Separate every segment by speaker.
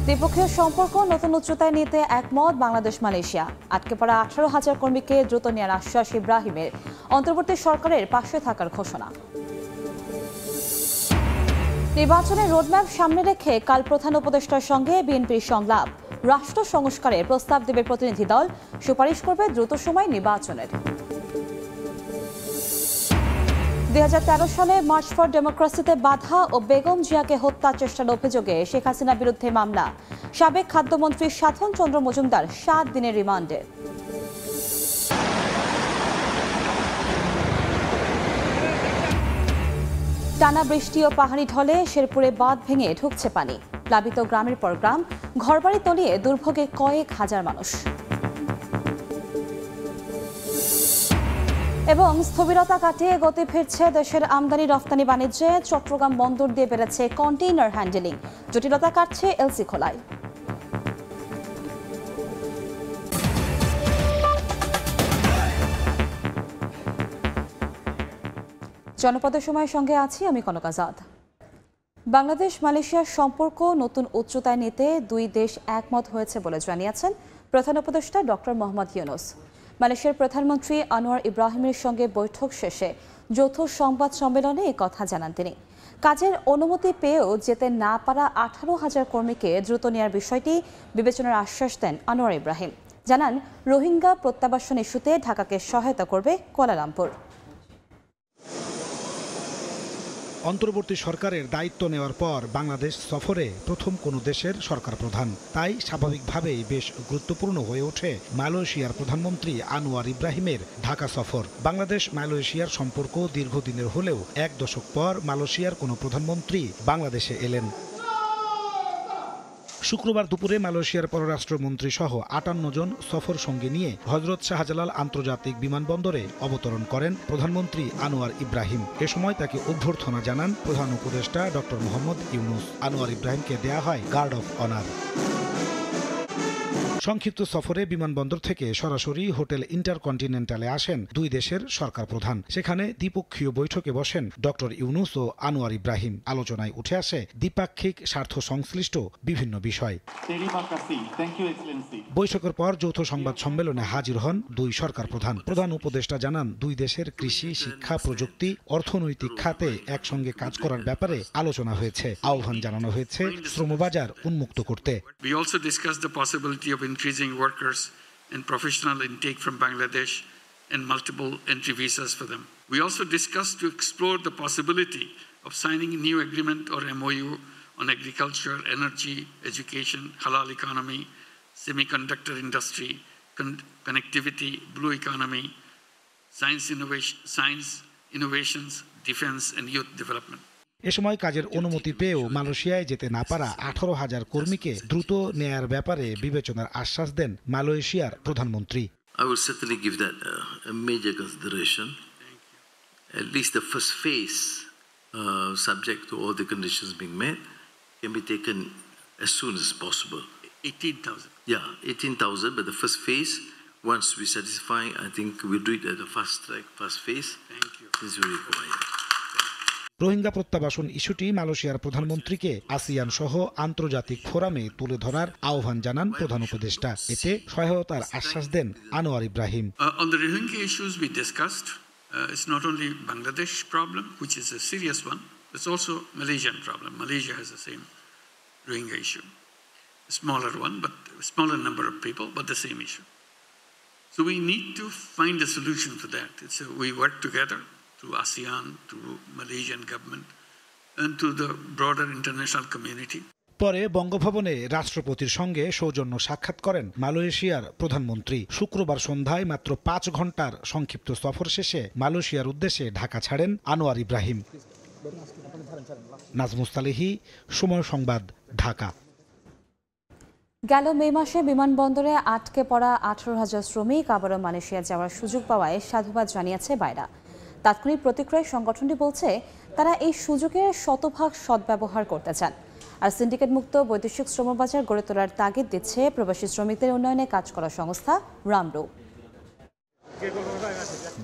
Speaker 1: দ্বিপক্ষীয় সম্পর্ক নতুন উচ্চতায় নিতে একমত বাংলাদেশ মালয়েশিয়া। আটকে পড়া 18,000 কর্মীকে দ্রুত নেওয়ার আশ্বাস ইব্রাহিমের। অন্তর্বর্তী সরকারের পাশে থাকার ঘোষণা। নির্বাচনের রোডম্যাপ সামনে রেখে কাল প্রধান উপদেষ্টার সঙ্গে বিএনপির সংলাপ। রাষ্ট্র সংস্কারের প্রস্তাব দেবে প্রতিনিধি দল, সুপারিশ করবে দ্রুত সময় নির্বাচনের। 2013 সালে মার্চ ফর ডেমোক্রেসিতে বাধা ও বেগম জিয়াকে হত্যা চেষ্টার অভিযোগে শেখ হাসিনার বিরুদ্ধে মামলা। সাবেক খাদ্যমন্ত্রী সাধন চন্দ্র মজুমদার 7 দিনের রিমান্ডে। টানা বৃষ্টি ও পাহাড়ি ঢলে শেরপুরে বাঁধ ভেঙে ঢুকছে পানি। প্লাবিত গ্রামের পর গ্রাম, ঘরবাড়ি তলিয়ে দুর্ভোগে কয়েক হাজার মানুষ। এবং স্থবিরতা কাটিয়ে গতি ফিরছে দেশের আমদানি রফতানি বাণিজ্যে। চট্টগ্রাম বন্দর দিয়ে বেড়েছে কন্টেইনার হ্যান্ডেলিং, জটিলতা কাটছে এলসি খোলায়। জনপদের সময়ের সঙ্গে আছি আমি কনক আজাদ। বাংলাদেশ মালয়েশিয়ার সম্পর্ক নতুন উচ্চতায় নিতে দুই দেশ একমত হয়েছে বলে জানিয়েছেন প্রধান উপদেষ্টা ডক্টর মোহাম্মদ ইউনূস। মালয়েশিয়ার প্রধানমন্ত্রী আনোয়ার ইব্রাহিমের সঙ্গে বৈঠক শেষে যৌথ সংবাদ সম্মেলনে কথা জানান তিনি। কাজের অনুমতি পেয়েও যেতে না পারা 18,000 কর্মীকে দ্রুত নেওয়ার বিষয়টি বিবেচনার আশ্বাস দেন আনোয়ার ইব্রাহিম। জানান, রোহিঙ্গা প্রত্যাবাসন ইস্যুতে ঢাকাকে সহায়তা করবে কুয়ালালামপুর।
Speaker 2: অন্তর্বর্তী সরকারের দায়িত্ব নেওয়ার পর বাংলাদেশ সফরে প্রথম কোনো দেশের সরকার প্রধান, তাই স্বাভাবিকভাবেই বেশ গুরুত্বপূর্ণ হয়ে ওঠে মালয়েশিয়ার প্রধানমন্ত্রী আনোয়ার ইব্রাহিমের ঢাকা সফর। বাংলাদেশ মালয়েশিয়ার সম্পর্ক দীর্ঘদিনের হলেও 1 দশক পর মালয়েশিয়ার কোনো প্রধানমন্ত্রী বাংলাদেশে এলেন। শুক্রবার দুপুরে মালয়েশিয়ার পররাষ্ট্রমন্ত্রী সহ 58 জন সফর সঙ্গী নিয়ে হযরত শাহজালাল আন্তর্জাতিক বিমানবন্দরে অবতরণ করেন প্রধানমন্ত্রী আনোয়ার ইব্রাহিম। এ সময় তাকে অভ্যর্থনা জানান প্রধান উপদেষ্টা ডক্টর মোহাম্মদ ইউনূস। আনোয়ার ইব্রাহিমকে দেয়া হয় গার্ড অফ অনার। সংক্ষিপ্ত সফরে বিমানবন্দর থেকে সরাসরি হোটেল ইন্টারকন্টিনেন্টালে আসেন দুই দেশের সরকার প্রধান। সেখানে দ্বিপক্ষীয় বৈঠকে বসেন ডক্টর ইউনূস ও আনোয়ার ইব্রাহিম। আলোচনায় উঠে আসে দ্বিপাক্ষিক স্বার্থ সংশ্লিষ্ট বিভিন্ন বিষয়। বৈঠকের পর যৌথ সংবাদ সম্মেলনে হাজির হন দুই সরকার প্রধান। প্রধান উপদেষ্টা জানান, দুই দেশের কৃষি, শিক্ষা, প্রযুক্তি, অর্থনৈতিক খাতে একসঙ্গে কাজ করার ব্যাপারে আলোচনা হয়েছে। আহ্বান জানানো হয়েছে শ্রমবাজার উন্মুক্ত করতে।
Speaker 3: Increasing workers and professional intake from Bangladesh and multiple entry visas for them. We also discussed to explore the possibility of signing a new agreement or MOU on agriculture, energy, education, halal economy, semiconductor industry, connectivity, blue economy, science innovations, defense and youth development.
Speaker 2: এ সময় কাজের অনুমতি পেয়েও মালয়েশিয়ায় যেতে না পারা 18,000 কর্মীকে দ্রুত নেয়ার ব্যাপারে বিবেচনার আশ্বাস দেন মালয়েশিয়ার প্রধানমন্ত্রী।
Speaker 4: I will certainly give that a major consideration. At least the first phase, subject to all the conditions being met, can be taken as soon as possible.
Speaker 3: 18,000.
Speaker 4: Yeah, 18,000, but the first phase, once we satisfy, I think we'll do it at the fast track, first phase.
Speaker 3: Thank you.
Speaker 4: This is very required.
Speaker 2: Rohingya প্রত্যাবাসন ইস্যুটি মালয়েশিয়ার প্রধানমন্ত্রীকে ASEAN সহ আন্তর্জাতিক ফোরামে তুলে ধরার আহ্বান জানান প্রধান উপদেষ্টা। এতে সহায়তার আশ্বাস দেন Anwar Ibrahim.
Speaker 3: On the Rohingya issues we discussed, it's not only Bangladesh problem, which is a serious one, it's also Malaysian problem. Malaysia has the same Rohingya issue. A smaller one, but a smaller number of people, but the same issue. So we need to find a solution for that. We work together to ASEAN, to Malaysian government, and to the broader international community.
Speaker 2: পরে বঙ্গভবনে রাষ্ট্রপতির সঙ্গে সৌজন্য সাক্ষাৎ করেন মালয়েশিয়ার প্রধানমন্ত্রী। শুক্রবার সন্ধ্যায় মাত্র 5 ঘন্টার সংক্ষিপ্ত সফর শেষে মালয়েশিয়ার উদ্দেশ্যে ঢাকা ছাড়েন আনোয়ার ইব্রাহিম। নাজমুস তালেহি, সময় সংবাদ, ঢাকা।
Speaker 1: গেল মে মাসে বিমানবন্দরে আটকে পড়া 18,000 শ্রমিক আবারও মালয়েশিয়া যাওয়ার সুযোগ পাওয়ায় সাধুবাদ জানিয়েছে বাইরা। তাৎক্ষণিক প্রতিক্রিয়ায় সংগঠনটি বলছে, তারা এই সুযোগের শতভাগ সদ্ব্যবহার করতে চান। আর সিন্ডিকেট মুক্ত বৈদেশিক শ্রমবাজার গড়ে তোলার তাগিদ দিচ্ছে প্রবাসী শ্রমিকদের উন্নয়নে কাজ করা সংস্থা রামরো।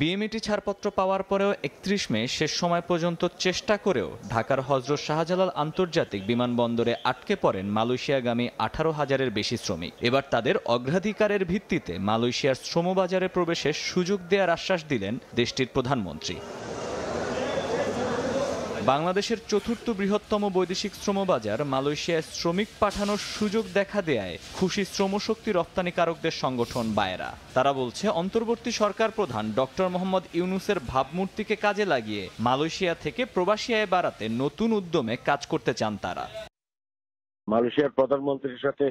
Speaker 5: বিএমইটি ছাড়পত্র পাওয়ার পরেও ৩১ মে শেষ সময় পর্যন্ত চেষ্টা করেও ঢাকার হযরত শাহজালাল আন্তর্জাতিক বিমানবন্দরে আটকে পড়েন মালয়েশিয়াগামী ১৮,০০০-এর বেশি শ্রমিক। এবার তাদের অগ্রাধিকারের ভিত্তিতে মালয়েশিয়ার শ্রমবাজারে প্রবেশের সুযোগ দেওয়ার আশ্বাস দিলেন দেশটির প্রধানমন্ত্রী। বাংলাদেশের চতুর্থ বৃহত্তম বৈদেশিক শ্রমবাজার মালয়েশিয়ায় শ্রমিক পাঠানোর সুযোগ দেখা দেয় খুশি শ্রমশক্তি রপ্তানিকারকদের সংগঠন বায়রা। তারা বলছে, অন্তর্বর্তী সরকার প্রধান ডক্টর মোহাম্মদ ইউনূসের ভাবমূর্তিকে কাজে লাগিয়ে মালয়েশিয়া থেকে প্রবাসী আয় বাড়াতে নতুন উদ্যমে কাজ করতে চান তারা।
Speaker 6: মালয়েশিয়ার প্রধানমন্ত্রীর সাথে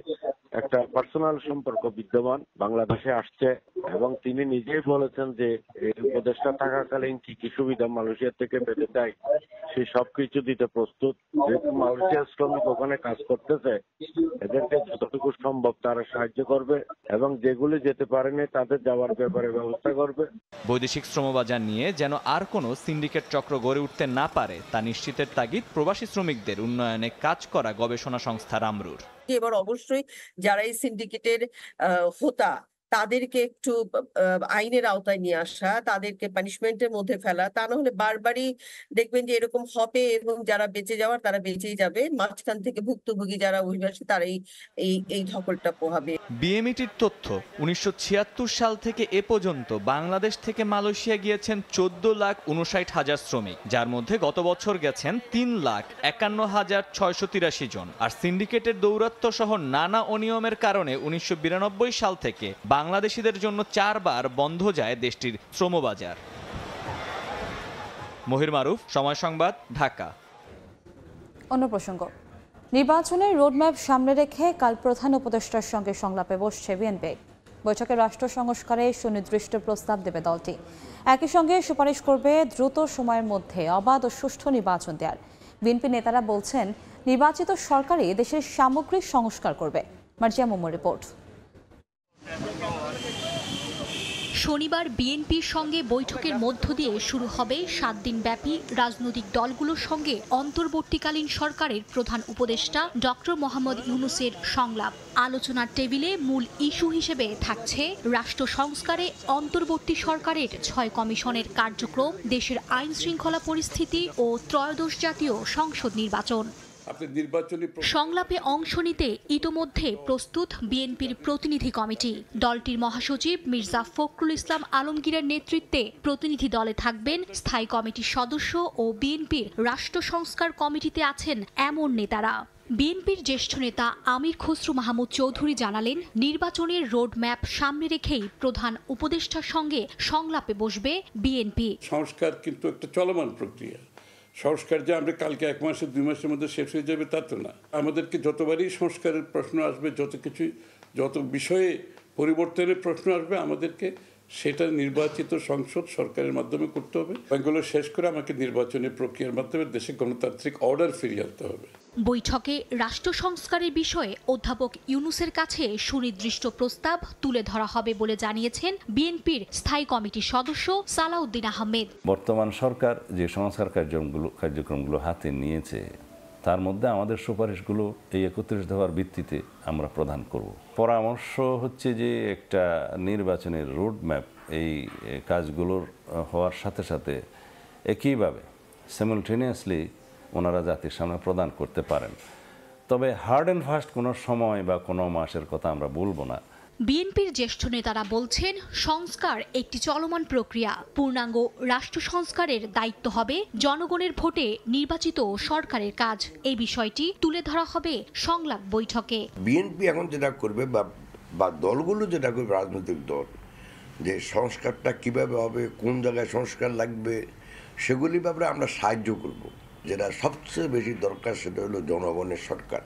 Speaker 6: একটা পার্সোনাল সম্পর্ক বিদ্যমান, বাংলাদেশে আসছে এবং তিনি নিজেই বলেছেন যে এই উপদেষ্টা থাকাকালীন কি কি সুবিধা মালয়েশিয়া থেকে পেতে চাই সে সবকিছু দিতে প্রস্তুত। যেহেতু মালয়েশিয়ার শ্রমিক ওখানে কাজ করতেছে, এদেরকে যতটুকু সম্ভব তারা সাহায্য করবে এবং যেগুলি যেতে পারেনি তাদের যাওয়ার ব্যাপারে ব্যবস্থা করবে।
Speaker 5: বৈদেশিক শ্রমবাজার নিয়ে যেন আর কোনো সিন্ডিকেট চক্র গড়ে উঠতে না পারে তা নিশ্চিতের তাগিদ প্রবাসী শ্রমিকদের উন্নয়নে কাজ করা গবেষণা সংস্থা রামরুর।
Speaker 7: এবার অবশ্যই যারা এই সিন্ডিকেটের হোতা তাদেরকে একটু আইনের আওতায় নিয়ে আসা, তাদেরকে পানিশমেন্টের মধ্যে ফেলা, তা না হলে বারবারই দেখবেন যে এরকম হবে এবং যারা বেঁচে যাওয়ার তারা বেঁচেই যাবে, মাঝখান থেকে ভুক্তভোগী যারা অভিবাসী তারাই এই ধকলটা পোহাবে।
Speaker 5: বিএমইটির তথ্য, ১৯৭৬ সাল থেকে এ পর্যন্ত বাংলাদেশ থেকে মালয়েশিয়া গিয়েছেন ১৪,৫৯,০০০ শ্রমিক, যার মধ্যে গত বছর গেছেন ৩,৫১,৬৮৩ জন। আর সিন্ডিকেটের দৌরাত্ম্য সহ নানা অনিয়মের কারণে ১৯৯২ সাল থেকে বাংলাদেশিদের জন্য ৪ বার বন্ধ যায় দেশটির শ্রমবাজার। মহির মারুফ, সময় সংবাদ, ঢাকা।
Speaker 1: অন্য প্রসঙ্গ, নির্বাচনের রোডম্যাপ সামনে রেখে কাল প্রধান উপদেষ্টার সঙ্গে সংলাপে বসছে বিএনপি। বৈঠকে রাষ্ট্র সংস্কারে সুনির্দিষ্ট প্রস্তাব দেবে দলটি। একই সঙ্গে সুপারিশ করবে দ্রুত সময়ের মধ্যে অবাধ ও সুষ্ঠু নির্বাচন দেওয়ার। বিএনপি নেতারা বলছেন, নির্বাচিত সরকারই দেশের সামগ্রিক সংস্কার করবে। মার্জিয়া মোমোর রিপোর্ট।
Speaker 8: শনিবার বিএনপির সঙ্গে বৈঠকের মধ্য দিয়ে শুরু হবে 7 দিনব্যাপী রাজনৈতিক দলগুলোর সঙ্গে অন্তর্বর্তীকালীন সরকারের প্রধান উপদেষ্টা ডক্টর মোহাম্মদ ইউনূসের সংলাপ। আলোচনার টেবিলে মূল ইস্যু হিসেবে থাকছে রাষ্ট্র সংস্কারে অন্তর্বর্তী সরকারের 6 কমিশনের কার্যক্রম, দেশের আইন শৃঙ্খলা পরিস্থিতি ও ত্রয়োদশ জাতীয় সংসদ নির্বাচন। সংলাপে অংশ নিতে ইতোমধ্যে প্রস্তুত বিএনপির প্রতিনিধি কমিটি। দলটির মহাসচিব মির্জা ফখরুল ইসলাম আলমগীরের নেতৃত্বে প্রতিনিধি দলে থাকবেন স্থায়ী কমিটির সদস্য ও বিএনপির রাষ্ট্র সংস্কার কমিটিতে আছেন এমন নেতারা। বিএনপির জ্যেষ্ঠ নেতা আমির খসরু মাহমুদ চৌধুরী জানালেন, নির্বাচনের রোডম্যাপ সামনে রেখেই প্রধান উপদেষ্টার সঙ্গে সংলাপে বসবে বিএনপি।
Speaker 9: সংস্কার কিন্তু একটা চলমান প্রক্রিয়া। সংস্কার যে আমরা কালকে 1 মাসে 2 মাসের মধ্যে শেষ হয়ে যাবে তা তো না। আমাদেরকে যতবারই সংস্কারের প্রশ্ন আসবে, যত বিষয়ে পরিবর্তনের প্রশ্ন আসবে, আমাদেরকে সেটা নির্বাচিত সংসদ সরকারের মাধ্যমে করতে হবে। এগুলো শেষ করে আমাকে নির্বাচনের প্রক্রিয়ার মাধ্যমে দেশে গণতান্ত্রিক অর্ডার ফিরিয়ে আনতে হবে।
Speaker 8: বৈঠকে রাষ্ট্র সংস্কারের বিষয়ে অধ্যাপক ইউনূসের কাছে সুনির্দিষ্ট প্রস্তাব তুলে ধরা হবে বলে জানিয়েছেন বিএনপির স্থায়ী কমিটির সদস্য সালাউদ্দিন আহমেদ।
Speaker 10: বর্তমান সরকার যে সংস্কার কার্যক্রমগুলো হাতে নিয়েছে তার মধ্যে আমাদের সুপারিশগুলো এই 31 দফার ভিত্তিতে আমরা প্রদান করব। পরামর্শ হচ্ছে যে একটা নির্বাচনের রোডম্যাপ এই কাজগুলোর হওয়ার সাথে সাথে একইভাবে সিমultaneously ওনারা জাতির সামনে প্রদান করতে পারেন। তবে হার্ড অ্যান্ড ফাস্ট কোনো সময় বা কোনো মাসের কথা আমরা বলবো না।
Speaker 8: বিএনপির জ্যেষ্ঠ নেতারা বলছেন, সংস্কার একটি চলমান প্রক্রিয়া। পূর্ণাঙ্গ রাষ্ট্র সংস্কারের দায়িত্ব হবে জনগণের ভোটে নির্বাচিত সরকারের কাজ। এই বিষয়টি তুলে ধরা হবে সংলাপ বৈঠকে।
Speaker 11: বিএনপি এখন যেটা করবে বা দলগুলো যেটা করবে, রাজনৈতিক দল, যে সংস্কারটা কিভাবে হবে, কোন জায়গায় সংস্কার লাগবে, সেগুলি ব্যাপারে আমরা সাহায্য করব। যেটা সবচেয়ে বেশি দরকার সেটা হলো জনগণের সরকার।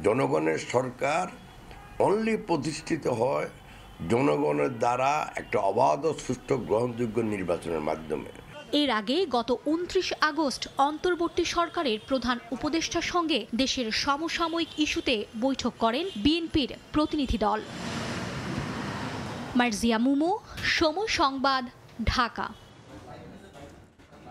Speaker 11: জনগণের সরকার অনলি প্রতিষ্ঠিত হয় জনগণের দ্বারা একটা অবাধ সুষ্ঠু গ্রহণযোগ্য নির্বাচনের মাধ্যমে।
Speaker 8: এর আগে গত 29 আগস্ট অন্তর্বর্তী সরকারের প্রধান উপদেষ্টার সঙ্গে দেশের সমসাময়িক ইস্যুতে বৈঠক করেন বিএনপির প্রতিনিধি দল। মার্জিয়া মুমু, সময় সংবাদ, ঢাকা।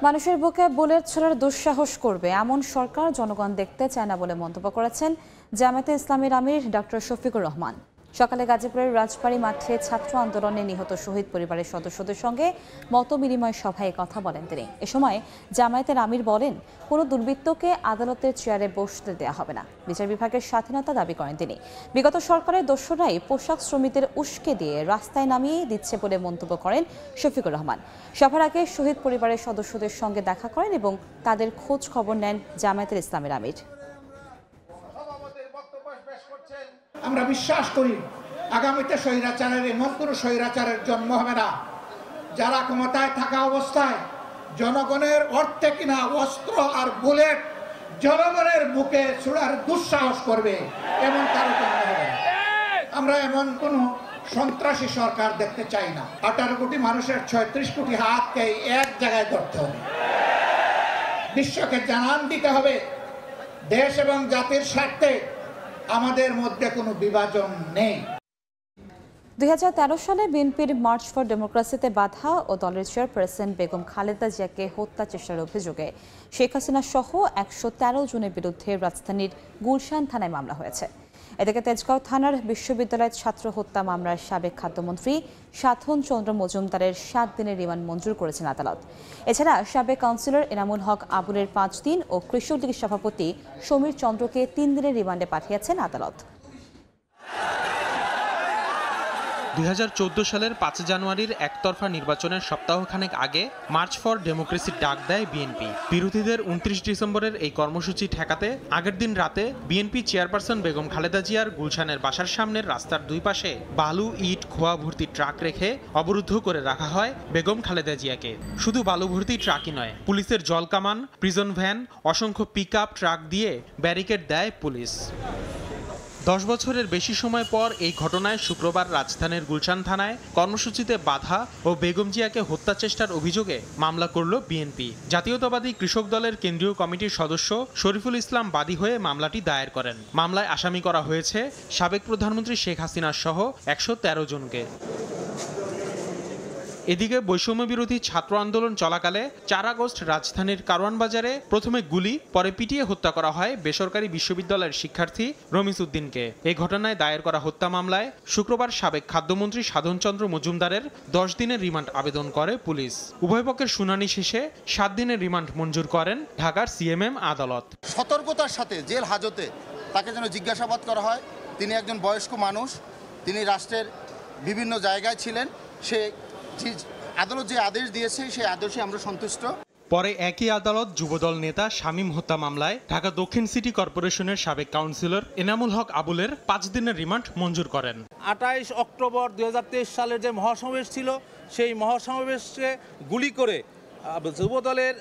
Speaker 1: মানুষের বুকে বুলেট ছোড়ার দুঃসাহস করবে এমন সরকার জনগণ দেখতে চায় না বলে মন্তব্য করেছেন জামায়াতে ইসলামীর আমির ডক্টর শফিকুর রহমান। সকালে গাজীপুরের রাজবাড়ী মাঠে ছাত্র আন্দোলনে নিহত শহীদ পরিবারের সদস্যদের সঙ্গে মতবিনিময় সভায় কথা বলেন তিনি। এ সময় জামায়াতের আমির বলেন, কোনো দুর্বৃত্তকে আদালতের চেয়ারে বসতে দেওয়া হবে না। বিচার বিভাগের স্বাধীনতা দাবি করেন তিনি। বিগত সরকারের দস্যুরাই পোশাক শ্রমিকদের উস্কে দিয়ে রাস্তায় নামিয়ে দিচ্ছে বলে মন্তব্য করেন শফিকুর রহমান। সভার আগে শহীদ পরিবারের সদস্যদের সঙ্গে দেখা করেন এবং তাদের খোঁজ খবর নেন জামায়াতের ইসলামের আমির।
Speaker 12: আমরা বিশ্বাস করি আগামীতে স্বৈরাচারের এমন কোনো স্বৈরাচারের জন্ম হবে না যারা ক্ষমতায় থাকা অবস্থায় জনগণের অর্থে কিনা অস্ত্র আর বুলেট জনগণের বুকে ছোড়ার দুঃসাহস করবে, এমন কারো জন্ম হবে না। আমরা এমন কোনো সন্ত্রাসী সরকার দেখতে চাই না। 18 কোটি মানুষের 36 কোটি হাতকে এক জায়গায় ধরতে হবে, বিশ্বকে জানান দিতে হবে দেশ এবং জাতির স্বার্থে আমাদের মধ্যে কোনো বিভাজন নেই।
Speaker 1: 2013 সালে বিএনপির মার্চ ফর ডেমোক্রেসিতে বাধা ও দলের চেয়ারপারসন বেগম খালেদা জিয়াকে হত্যা চেষ্টার অভিযোগে শেখ হাসিনা সহ 113 জনের বিরুদ্ধে রাজধানীর গুলশান থানায় মামলা হয়েছে। এদিকে তেজগাঁও থানার বিশ্ববিদ্যালয় ছাত্র হত্যা মামলার সাবেক খাদ্যমন্ত্রী সাধন চন্দ্র মজুমদারের 7 দিনের রিমান্ড মঞ্জুর করেছেন আদালত। এছাড়া সাবেক কাউন্সিলর এনামুল হক আবুলের 5 দিন ও কৃষক লীগের সভাপতি সমীর চন্দ্রকে 3 দিনের রিমান্ডে পাঠিয়েছেন আদালত।
Speaker 13: 2014 সালের 5 জানুয়ারির একতরফা নির্বাচনের সপ্তাহখানেক আগে মার্চ ফর ডেমোক্রেসির ডাক দেয় বিএনপি। বিরোধীদের 29 ডিসেম্বরের এই কর্মসূচি ঠেকাতে আগের দিন রাতে বিএনপি চেয়ারপারসন বেগম খালেদা জিয়ার গুলশানের বাসার সামনের রাস্তার দুই পাশে বালু, ইট, খোয়া ভর্তি ট্রাক রেখে অবরুদ্ধ করে রাখা হয় বেগম খালেদা জিয়াকে। শুধু বালু ভর্তি ট্রাকই নয়, পুলিশের জলকামান, প্রিজন ভ্যান, অসংখ্য পিকআপ ট্রাক দিয়ে ব্যারিকেড দেয় পুলিশ। 10 বছরের বেশি সময় পর এই ঘটনায় শুক্রবার রাজধানীর গুলশান থানায় কর্মসূচিতে বাধা ও বেগম জিয়াকে হত্যা চেষ্টার অভিযোগে মামলা করল বিএনপি। জাতীয়তাবাদী কৃষক দলের কেন্দ্রীয় কমিটির সদস্য শরীফুল ইসলাম বাদী হয়ে মামলাটি দায়ের করেন। মামলায় আসামি করা হয়েছে সাবেক প্রধানমন্ত্রী শেখ হাসিনা সহ 113 জনকে। এদিকে বৈষম্য বিরোধী ছাত্র আন্দোলন চলাকালে 4 আগস্ট রাজধানীর কারওয়ান বাজারে প্রথমে গুলি, পরে পিটিয়ে হত্যা করা হয় বেসরকারি বিশ্ববিদ্যালয়ের শিক্ষার্থী রমিজ উদ্দিনকে। এই ঘটনায় দায়ের করা হত্যা মামলায় শুক্রবার সাবেক খাদ্যমন্ত্রী সাধন চন্দ্র মজুমদারের 10 দিনের রিমান্ড আবেদন করে পুলিশ। উভয় পক্ষের শুনানি শেষে 7 দিনের রিমান্ড মঞ্জুর করেন ঢাকার সিএমএম আদালত।
Speaker 14: সতর্কতার সাথে জেল হাজতে তাকে যেন জিজ্ঞাসাবাদ করা হয়। তিনি একজন বয়স্ক মানুষ, তিনি রাষ্ট্রের বিভিন্ন জায়গায় ছিলেন। সে আদালত যে আদেশ দিয়েছে সেই আদেশে আমরা সন্তুষ্ট।
Speaker 13: পরে একই আদালত যুবদল নেতা শামীম হত্যা মামলায় ঢাকা দক্ষিণ সিটি কর্পোরেশনের সাবেক কাউন্সিলর এনামুল হক আবুলের 5 দিনের রিমান্ড মঞ্জুর করেন।
Speaker 15: 28 অক্টোবর 2023 সালের যে মহাসমাবেশ ছিল, সেই মহাসমাবেশকে গুলি করে যুবদলের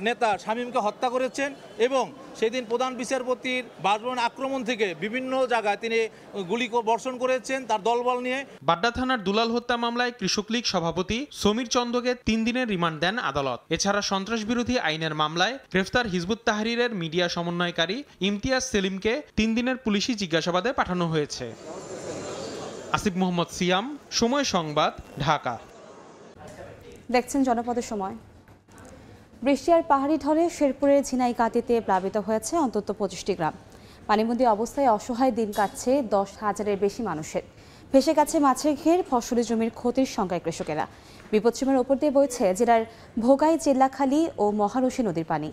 Speaker 15: নেতা শামীমকে হত্যা করেছেন এবং সেদিন প্রধান বিচারপতির বাসভবন আক্রমণ থেকে বিভিন্ন জায়গায় তিনি গুলি বর্ষণ করেছেন তার দলবল নিয়ে।
Speaker 13: বাড্ডা থানার দুলাল হত্যা মামলায় কৃষক লীগ সভাপতি সমীর চন্দ্রকে 3 দিনের রিমান্ড দেন আদালত। এছাড়া সন্ত্রাস বিরোধী আইনের মামলায় গ্রেফতার হিজবুত তাহরীরের মিডিয়া সমন্বয়কারী ইমতিয়াজ সেলিমকে 3 দিনের পুলিশি জিজ্ঞাসাবাদে পাঠানো হয়েছে। আসিফ মোহাম্মদ সিয়াম, সময় সংবাদ, ঢাকা।
Speaker 1: দেখছেন জনপদের সময়। বৃষ্টি আর পাহাড়ি ঢলে শেরপুরের ঝিনাইগাতিতে প্লাবিত হয়েছে অন্তত 25টি গ্রাম। পানিবন্দী অবস্থায় অসহায় দিন কাটছে 10,000-এর বেশি মানুষের। ভেসে গেছে মাছের ঘের, ফসলি জমির ক্ষতির সংখ্যায় কৃষকেরা। বিপদসীমার ওপর দিয়ে বইছে জেলার ভোগাই, জেল্লাখালী ও মহারশী নদীর পানি।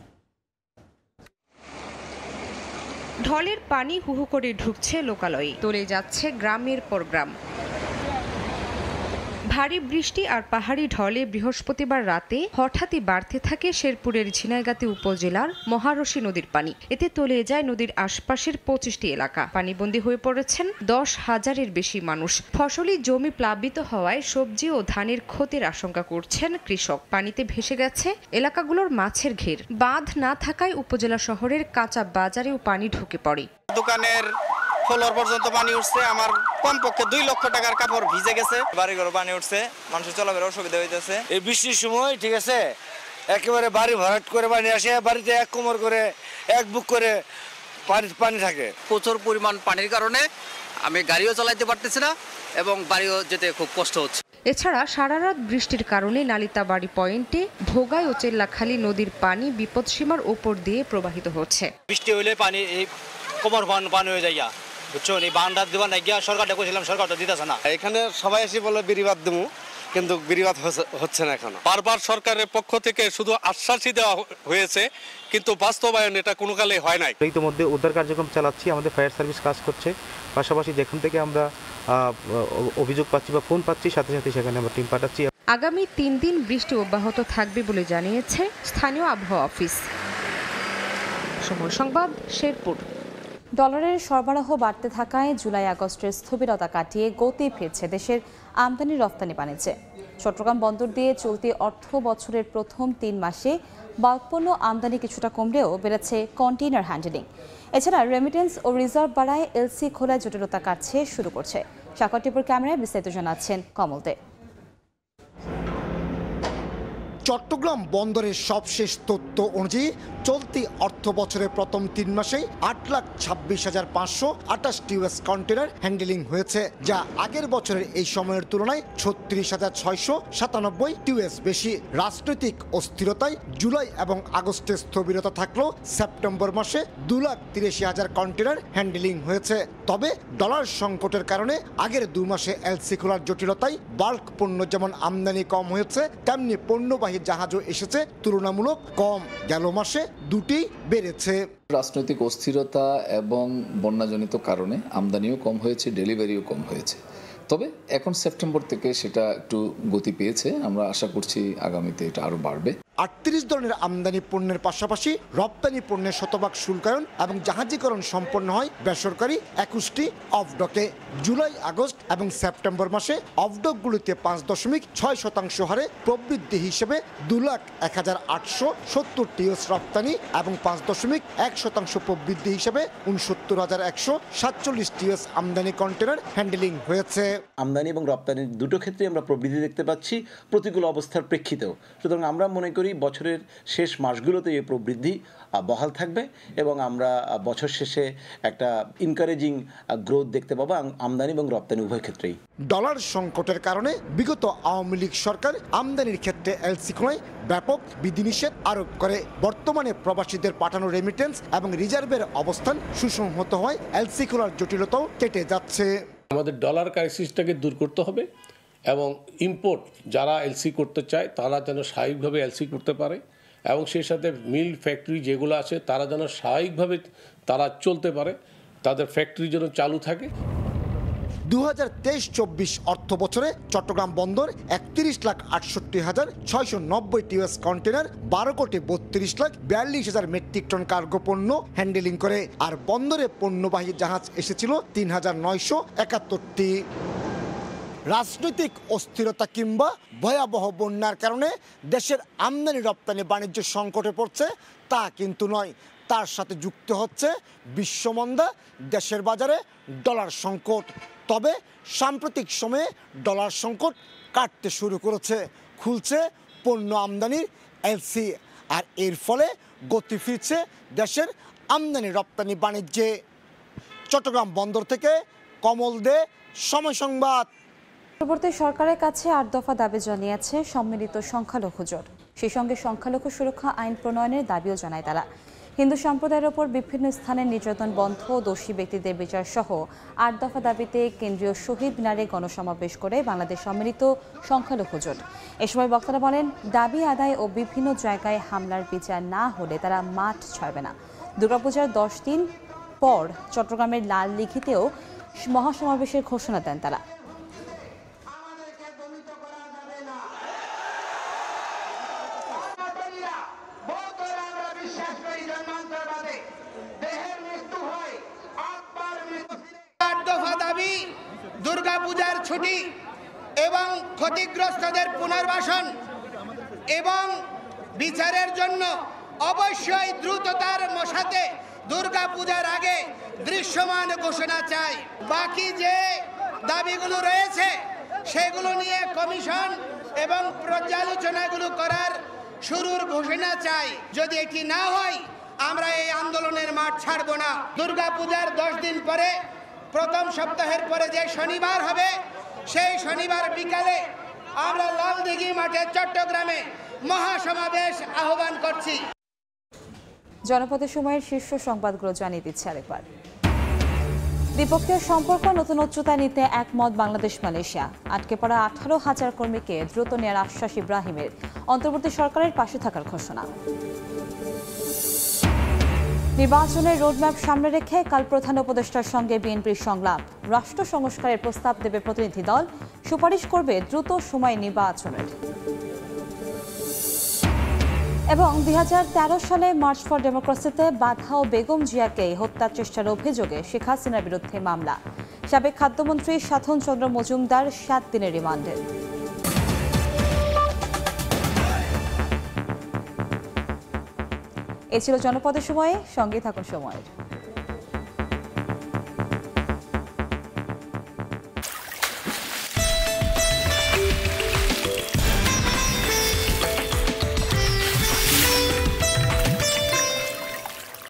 Speaker 16: ঢলের পানি হুহু করে ঢুকছে লোকালয়ে, তলে যাচ্ছে গ্রামের পর গ্রাম। ভারী বৃষ্টি আর পাহাড়ি ঢলে বৃহস্পতিবার রাতে হঠাৎই বাড়তে থাকে শেরপুরের ঝিনাইগাতি উপজেলার মহারশী নদীর পানি। এতে তলিয়ে যায় নদীর আশপাশের 25টি এলাকা। পানিবন্দী হয়ে পড়েছেন 10,000-এর বেশি মানুষ। ফসলি জমি প্লাবিত হওয়ায় সবজি ও ধানের ক্ষতির আশঙ্কা করছেন কৃষক। পানিতে ভেসে গেছে এলাকাগুলোর মাছের ঘের। বাঁধ না থাকায় উপজেলা শহরের কাঁচা বাজারেও পানি ঢুকে পড়ে।
Speaker 17: দোকানের ফ্লোর পর্যন্ত পানি উঠছে। আমার কমপক্ষে 2 লক্ষ টাকার কাপড় ভিজে গেছে। বাড়িঘর পানি উঠছে, মানুষের চলাফেরা অসুবিধা হইতেছে।
Speaker 18: এই বৃষ্টির সময় ঠিক আছে, একেবারে বাড়ি ভরাট করে পানি আসে, বাড়িতে 1 কোমর করে 1 বুক করে পানি থাকে।
Speaker 17: প্রচুর পরিমাণ পানির কারণে আমি গাড়িও চালাইতে পারতেছি না এবং বাড়িও যেতে খুব কষ্ট হচ্ছে।
Speaker 16: এছাড়া সারা রাত বৃষ্টির কারণে নালিতাবাড়ি পয়েন্টে ভোগাই ও চেল্লাখালী নদীর পানি বিপদসীমার ওপর দিয়ে প্রবাহিত হচ্ছে।
Speaker 18: বৃষ্টি হইলে পানি এই কোমর পানি হয়ে যায়,
Speaker 17: বুঝছো এই বান্ডার দিবা না গিয়া সরকারটা কইছিলাম সরকারটা দিতেছে না। এখানে সবাই এসে বলে বিরিবাদ দেবো, কিন্তু বিরিবাদ হচ্ছে না এখনো।
Speaker 19: বারবার সরকারের পক্ষ থেকে শুধু আশ্বাসই দেওয়া হয়েছে, কিন্তু বাস্তবায়ন এটা কোনো কালে হয় নাই।
Speaker 20: ইতিমধ্যে উদ্ধার কার্যক্রম চালাচ্ছি, আমাদের ফায়ার সার্ভিস কাজ করছে, পাশাপাশি যেখান থেকে আমরা অভিযোগ পাচ্ছি বা ফোন পাচ্ছি সাথে সাথে সেখানে আমরা টিম পাঠাচ্ছি।
Speaker 16: আগামী 3 দিন বৃষ্টি অব্যাহত থাকবে বলে জানিয়েছে স্থানীয় আবহাওয়া অফিস। সময় সংবাদ, শেরপুর।
Speaker 1: ডলারের সরবরাহ বাড়তে থাকায় জুলাই আগস্টের স্থবিরতা কাটিয়ে গতি ফিরছে দেশের আমদানি রপ্তানি বাণিজ্যে। চট্টগ্রাম বন্দর দিয়ে চলতি অর্থ বছরের প্রথম 3 মাসে বাল্ক পণ্য আমদানি কিছুটা কমলেও বেড়েছে কন্টেইনার হ্যান্ডেলিং। এছাড়া রেমিটেন্স ও রিজার্ভ বাড়ায় এলসি খোলায় জটিলতা কাটছে শুরু করছে। সাকর টিপুর ক্যামেরায় বিস্তারিত জানাচ্ছেন কমল দে।
Speaker 21: চট্টগ্রাম বন্দরের সবশেষ তথ্য অনুযায়ী চলতি অর্থ বছরের প্রথম 3 মাসে 8,26,528 টিউএস কন্টেনার হ্যান্ডেলিং হয়েছে, যা আগের বছরের এই সময়ের তুলনায় 36,697 টিউএস বেশি। রাজনৈতিক অস্থিরতায় জুলাই এবং আগস্টে স্থবিরতা থাকলেও সেপ্টেম্বর মাসে 2,83,000 কন্টেনার হ্যান্ডেলিং হয়েছে। তবে ডলার সংকটের কারণে আগের 2 মাসে এলসি খোলার জটিলতায় বাল্ক পণ্য যেমন আমদানি কম হয়েছে, তেমনি পণ্যবাহী জাহাজও এসেছে তুলনামূলক কম। গেল মাসে দুটি বেড়েছে।
Speaker 22: রাজনৈতিক অস্থিরতা এবং বন্যাজনিত কারণে আমদানিও কম হয়েছে, ডেলিভারিও কম হয়েছে। তবে এখন সেপ্টেম্বর থেকে সেটা একটু গতি পেয়েছে, আমরা আশা করছি আগামীতে এটা আরো বাড়বে।
Speaker 21: 38 ধরনের আমদানি পণ্যের পাশাপাশি রপ্তানি পণ্যের শতভাগ শুল্কায়ন এবং জাহাজীকরণ সম্পন্ন হয় বেসরকারি 21টি অফডকে। জুলাই, আগস্ট এবং সেপ্টেম্বর মাসে অফডকগুলিতে 5.6% হারে প্রবৃদ্ধি হিসেবে 2,01,870 টিউএস রপ্তানি এবং 5.1% প্রবৃদ্ধি হিসেবে 69,147 টিউএস আমদানি কন্টেনার হ্যান্ডেলিং হয়েছে।
Speaker 23: আমদানি এবং রপ্তানির দুটো ক্ষেত্রে আমরা প্রবৃদ্ধি দেখতে পাচ্ছি প্রতিকূল অবস্থার প্রেক্ষিতেও। সুতরাং আমরা মনে করি বছরের শেষ মাসগুলোতে এই প্রবৃদ্ধি বহাল থাকবে এবং আমরা বছর শেষে একটা ইনকারেজিং গ্রোথ দেখতে পাবো আমদানি এবং রপ্তানি উভয় ক্ষেত্রেই।
Speaker 21: ডলার সংকটের কারণে বিগত আওয়ামী লীগ সরকার আমদানির ক্ষেত্রে এলসি খোলায় ব্যাপক বিধিনিষেধ আরোপ করে। বর্তমানে প্রবাসীদের পাঠানো রেমিটেন্স এবং রিজার্ভের অবস্থান সুসংহত হয়, এলসি খোলার জটিলতাও কেটে যাচ্ছে।
Speaker 9: আমাদের ডলার ক্রাইসিসটাকে দূর করতে হবে এবং ইম্পোর্ট যারা এলসি করতে চায় তারা যেন স্বাভাবিকভাবে এলসি করতে পারে এবং সেই সাথে মিল ফ্যাক্টরি যেগুলো আছে তারা যেন স্বাভাবিকভাবে তারা চলতে পারে, তাদের ফ্যাক্টরি যেন চালু থাকে।
Speaker 21: 2023-24 অর্থ বছরে চট্টগ্রাম বন্দর 31,68,690 টিউএস কন্টেনার, 12,32,42,000 মেট্রিক টন কার্গো পণ্য হ্যান্ডেলিং করে। আর বন্দরে পণ্যবাহী জাহাজ এসেছিল 3,971টি। রাজনৈতিক অস্থিরতা কিংবা ভয়াবহ বন্যার কারণে দেশের আমদানি রপ্তানি বাণিজ্য সংকটে পড়ছে তা কিন্তু নয়, তার সাথে যুক্ত হচ্ছে বিশ্বমন্দা, দেশের বাজারে ডলার সংকট। তবে সাম্প্রতিক সময়ে ডলার সংকট কাটতে শুরু করেছে, খুলছে পণ্য আমদানির এলসি, আর এর ফলে গতি ফিরছে দেশের আমদানি রপ্তানি বাণিজ্যে। চট্টগ্রাম বন্দর থেকে কমল দে, সময় সংবাদ।
Speaker 1: পরবর্তী সরকারের কাছে 8 দফা দাবি জানিয়েছে সম্মিলিত সংখ্যালঘু জোট। সেই সঙ্গে সংখ্যালঘু সুরক্ষা আইন প্রণয়নের দাবিও জানায় তারা। হিন্দু সম্প্রদায়ের ওপর বিভিন্ন স্থানে নির্যাতন বন্ধ, দোষী ব্যক্তিদের বিচার সহ 8 দফা দাবিতে কেন্দ্রীয় শহীদ মিনারে গণসমাবেশ করে বাংলাদেশ সম্মিলিত সংখ্যালঘু জোট। এ সময় বক্তারা বলেন, দাবি আদায় ও বিভিন্ন জায়গায় হামলার বিচার না হলে তারা মাঠ ছাড়বে না। দুর্গাপূজার 10 দিন পর চট্টগ্রামের লাল দিঘিতেও মহাসমাবেশের ঘোষণা দেন তারা।
Speaker 24: দুর্গাপূজার ছুটি এবং ক্ষতিগ্রস্তদের পুনর্বাসন এবং বিচারের জন্য অবশ্যই দ্রুততার সাথে দুর্গাপূজার আগে দৃশ্যমান ঘোষণা চাই। বাকি যে দাবিগুলো রয়েছে সেগুলো নিয়ে কমিশন এবং পর্যালোচনাগুলো করার শুরুর ঘোষণা চাই। যদি এটি না হয় আমরা এই আন্দোলনের মাঠ ছাড়ব না। দুর্গাপূজার 10 দিন পরে প্রথম সপ্তাহের পরে যে শনিবার হবে সেই শনিবার বিকালে আমরা লালদিঘি মাঠে চট্টগ্রামে মহাসমাবেশ আহ্বান করছি।
Speaker 1: জনপদের সময়ের শীর্ষ সংবাদগুলো জানিয়ে দিচ্ছে আরেকবার। দ্বিপক্ষীয় সম্পর্ক নতুন উচ্চতায় নিতে একমত বাংলাদেশ মালয়েশিয়া। আটকে পড়া 18,000 কর্মীকে দ্রুত নেয়ার আশ্বাস ইব্রাহিমের। অন্তর্বর্তী সরকারের পাশে থাকার ঘোষণা। নির্বাচনের রোডম্যাপ সামনে রেখে কাল প্রধান উপদেষ্টার সঙ্গে বিএনপির সংলাপ। রাষ্ট্র সংস্কারের প্রস্তাব দেবে প্রতিনিধি দল, সুপারিশ করবে দ্রুত সময় নির্বাচনের। এবং 2013 সালে মার্চ ফর ডেমোক্রেসিতে বাধা ও বেগম জিয়াকে হত্যার চেষ্টার অভিযোগে শেখ হাসিনার বিরুদ্ধে মামলা। সাবেক খাদ্যমন্ত্রী সাধন চন্দ্র মজুমদার 7 দিনের রিমান্ডে। এ ছিল জনপদের সময়ে, সঙ্গে থাকুন সময়ের।